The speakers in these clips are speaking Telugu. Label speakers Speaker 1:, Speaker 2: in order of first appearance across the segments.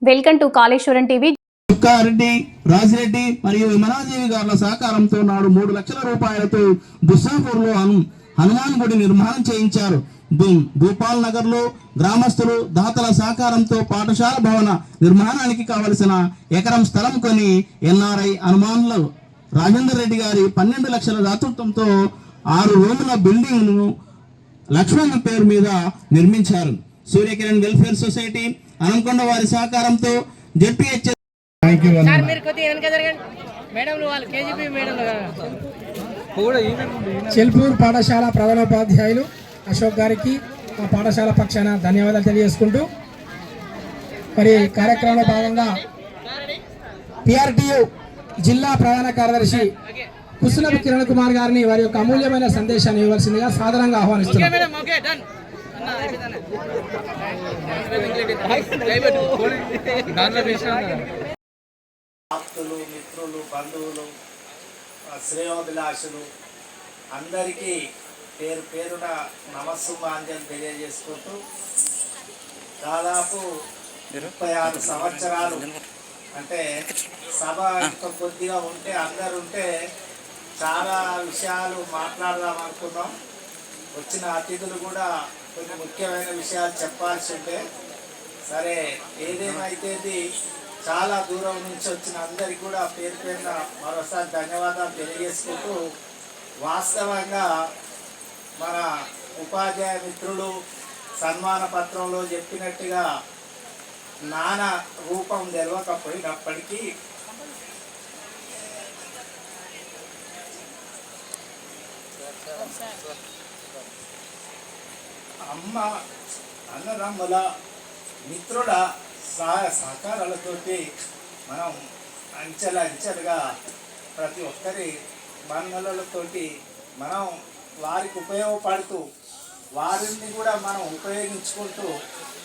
Speaker 1: Welcome to Kaleshwaram TV.
Speaker 2: Reddy Rajireddy మరియు విమలాదేవి గారుల సహకారంతో నాడు 3 లక్షల రూపాయలతో బుస్సాపూర్లో హనుమాన్ గుడి నిర్మాణం చేయించారు. భూపాల్ నగర్ లో గ్రామస్తులు దాతల సహకారంతో పాఠశాల భవన నిర్మాణానికి కావలసిన ఎకరం స్థలం కొని ఎన్ఆర్ఐ హనుమాన్ల రాజేందర్ రెడ్డి గారి 12 లక్షల దాతృత్వంతో 6 రూముల బిల్డింగ్ ను లక్ష్మణ పేరు మీద నిర్మించారు. సూర్యకిరణ్ వెల్ఫేర్ సొసైటీ అనంకొండ వారి సహకారంతో జెడ్పీహెచ్
Speaker 3: చెల్పూర్ పాఠశాల ప్రధానోపాధ్యాయులు అశోక్ గారికి మా పాఠశాల పక్షాన ధన్యవాదాలు తెలియజేసుకుంటూ మరి కార్యక్రమంలో భాగంగా పిఆర్టీయు జిల్లా ప్రధాన కార్యదర్శి కుసునపు కిరణ్ కుమార్ గారిని వారి యొక్క అమూల్యమైన సందేశాన్ని ఇవ్వాల్సిందిగా సాధారణంగా ఆహ్వానిస్తున్నారు.
Speaker 4: ఆప్తులు, మిత్రులు, బంధువులు, శ్రేయోభిలాషులు అందరికీ పేరు పేరున నమస్సుమాంజలి తెలియజేసుకుంటూ దాదాపు 36 సంవత్సరాలు అంటే సభ ఇంకా కొద్దిగా ఉంటే అందరు ఉంటే చాలా విషయాలు మాట్లాడదాం అనుకున్నాం. వచ్చిన అతిథులు కూడా కొన్ని ముఖ్యమైన విషయాలు చెప్పాల్సి ఉంటే సరే ఏదేమైతేది చాలా దూరం నుంచి వచ్చిన అందరికీ కూడా పేరు పేరున మరోసారి ధన్యవాదాలు తెలియజేసుకుంటూ వాస్తవంగా మన ఉపాధ్యాయ మిత్రులు సన్మాన పత్రంలో చెప్పినట్టుగా నాన్న రూపం తెలియకపోయినప్పటికీ అమ్మ అన్నదమ్ముల మిత్రుల సహాయ సహకారాలతోటి మనం అంచెలుగా ప్రతి ఒక్కరి బంధువులతోటి మనం వారికి ఉపయోగపడుతూ వారిని కూడా మనం ఉపయోగించుకుంటూ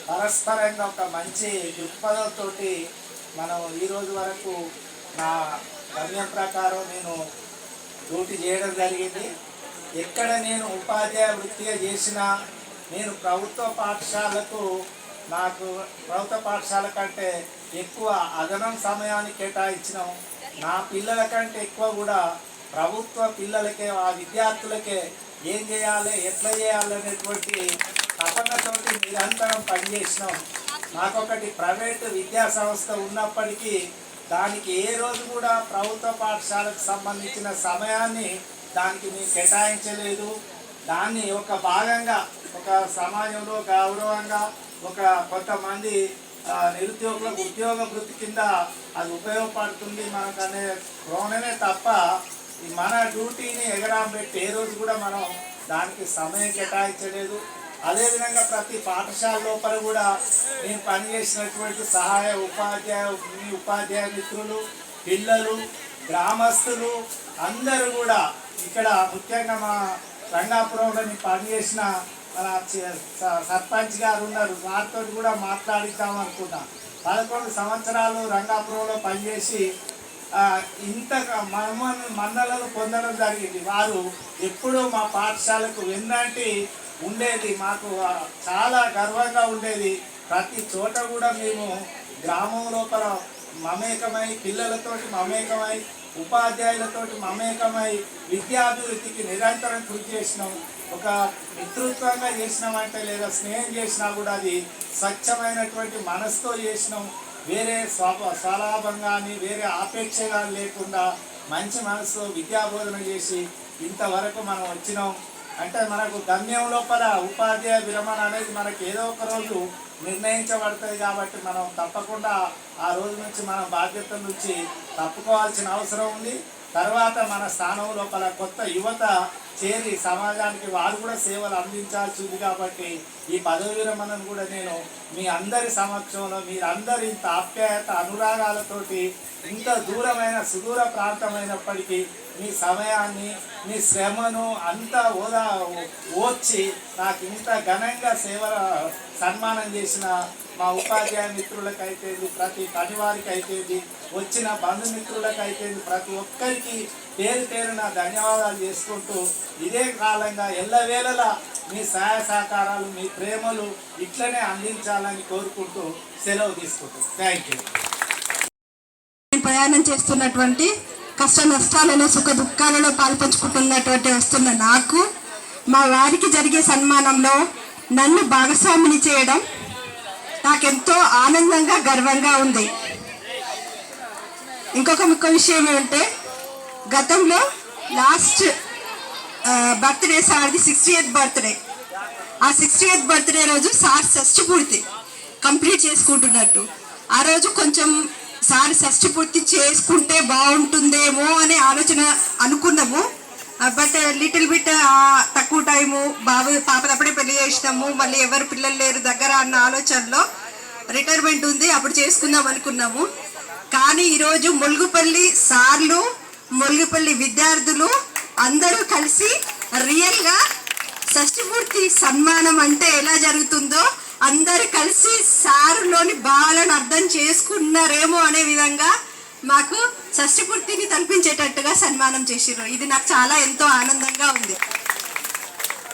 Speaker 4: పరస్పరంగా ఒక మంచి దృక్పథంతో మనం ఈరోజు వరకు నా గమ్యం ప్రకారం నేను డ్యూటీ చేయడం జరిగింది. ఎక్కడ నేను ఉపాధ్యాయ వృత్తిగా చేసినా నేను ప్రభుత్వ పాఠశాలకు నాకు ప్రభుత్వ పాఠశాల కంటే ఎక్కువ అదనం సమయాన్ని కేటాయించినాం. నా పిల్లల కంటే ఎక్కువ కూడా ప్రభుత్వ పిల్లలకే ఆ విద్యార్థులకే ఏం చేయాలి ఎట్లా చేయాలి అనేటువంటి తపనతోటి నిరంతరం పనిచేసినాం. నాకొకటి ప్రైవేటు విద్యా సంస్థ ఉన్నప్పటికీ దానికి ఏ రోజు కూడా ప్రభుత్వ పాఠశాలకు సంబంధించిన సమయాన్ని దానికి మేము కేటాయించలేదు. దాన్ని ఒక భాగంగా ఒక సమాజంలో గౌరవంగా ఒక కొంతమంది నిరుద్యోగులకు ఉద్యోగ వృత్తి కింద అది ఉపయోగపడుతుంది మనకనే కోణమే తప్ప మన డ్యూటీని ఎగరాం పెట్టి ఏ రోజు కూడా మనం దానికి సమయం కేటాయించలేదు. అదేవిధంగా ప్రతి పాఠశాల లోపల కూడా నేను పనిచేసినటువంటి సహాయ ఉపాధ్యాయ మిత్రులు, పిల్లలు, గ్రామస్తులు అందరూ కూడా ఇక్కడ ముఖ్యంగా మా రంగాపురంలో పనిచేసిన మన సర్పంచ్ గారు ఉన్నారు. వారితో కూడా మాట్లాడిద్దాం అనుకున్నా. 11 సంవత్సరాలు రంగాపురంలో పనిచేసి ఇంత మన్నలను పొందడం జరిగింది. వారు ఎప్పుడూ మా పాఠశాలకు వెన్నంటి ఉండేది. మాకు చాలా గర్వంగా ఉండేది. ప్రతి చోట కూడా మేము గ్రామం లోపల మమేకమై పిల్లలతోటి మమేకమై ఉపాధ్యాయులతోటి మమేకమై విద్యాభివృద్ధికి నిరంతరం కృషి చేసినాం. ఒక మిత్రుత్వంగా చేసినామంటే లేదా స్నేహం చేసినా కూడా అది స్వచ్ఛమైనటువంటి మనసుతో చేసినాం. వేరే స్వలాభం కానీ వేరే ఆపేక్ష కానీ లేకుండా మంచి మనసుతో విద్యాబోధన చేసి ఇంతవరకు మనం వచ్చినాం. అంటే మనకు గమ్యం లోపల ఉపాధ్యాయ విరమణ అనేది మనకి ఏదో ఒక రోజు నిర్ణయించబడుతుంది. కాబట్టి మనం తప్పకుండా ఆ రోజు నుంచి మన బాధ్యతల నుంచి తప్పుకోవాల్సిన అవసరం ఉంది. తర్వాత మన స్థానం లోపల కొత్త యువత చేరి సమాజానికి వారు కూడా సేవలు అందించాల్సి ఉంది. కాబట్టి ఈ పదవి విరమణను కూడా నేను మీ అందరి సమక్షంలో మీరందరి ఇంత ఆప్యాయత అనురాగాలతోటి ఇంత దూరమైన సుదూర ప్రాంతమైనప్పటికీ మీ సమయాన్ని మీ శ్రమను అంతా ఓర్చి నాకు ఇంత ఘనంగా సన్మానం చేసిన మా ఉపాధ్యాయ మిత్రులకైతే ప్రతి పనివారికి అయితే వచ్చిన బంధుమిత్రులకైతే ప్రతి ఒక్కరికి పేరు పేరున ధన్యవాదాలు చేసుకుంటూ ఇదే కాలంగా ఎల్లవేళలా మీ సహాయ సహకారాలు మీ ప్రేమలు ఇట్లనే అందించాలని కోరుకుంటూ సెలవు తీసుకుంటూ థ్యాంక్ యూ.
Speaker 1: ప్రయాణం చేస్తున్నటువంటి కష్ట నష్టాలలో సుఖ దుఃఖాలలో పాల్పంచుకుంటున్నటువంటి వస్తున్న నాకు మా వారికి జరిగే సన్మానంలో నన్ను భాగస్వామిని చేయడం నాకెంతో ఆనందంగా గర్వంగా ఉంది. ఇంకొక ముఖ్య విషయం ఏమంటే గతంలో లాస్ట్ బర్త్డే సార్ది 60th బర్త్డే. ఆ 60th బర్త్డే రోజు సార్ షష్ఠి పూర్తి కంప్లీట్ చేసుకుంటున్నట్టు ఆ రోజు కొంచెం సార్ షష్ఠి పూర్తి చేసుకుంటే బాగుంటుందేమో అనే ఆలోచన అనుకున్నాము. బట్ లిటిల్ బిట్ తక్కువ టైము పాపదప్పుడే పెళ్లి చేసినాము, మళ్ళీ ఎవరు పిల్లలు లేరు దగ్గర అన్న ఆలోచనలో రిటైర్మెంట్ ఉంది అప్పుడు చేసుకుందాం అనుకున్నాము. కానీ ఈరోజు ములుగుపల్లి సార్లు ములుగుపల్లి విద్యార్థులు అందరూ కలిసి రియల్గా షష్ఠిపూర్తి సన్మానం అంటే ఎలా జరుగుతుందో అందరూ కలిసి సారులోని భావాలను అర్థం చేసుకున్నారేమో అనే విధంగా మాకు షష్ఠిపూర్తిని తలపించేటట్టుగా సన్మానం చేసిర్రు. ఇది నాకు చాలా ఎంతో ఆనందంగా ఉంది.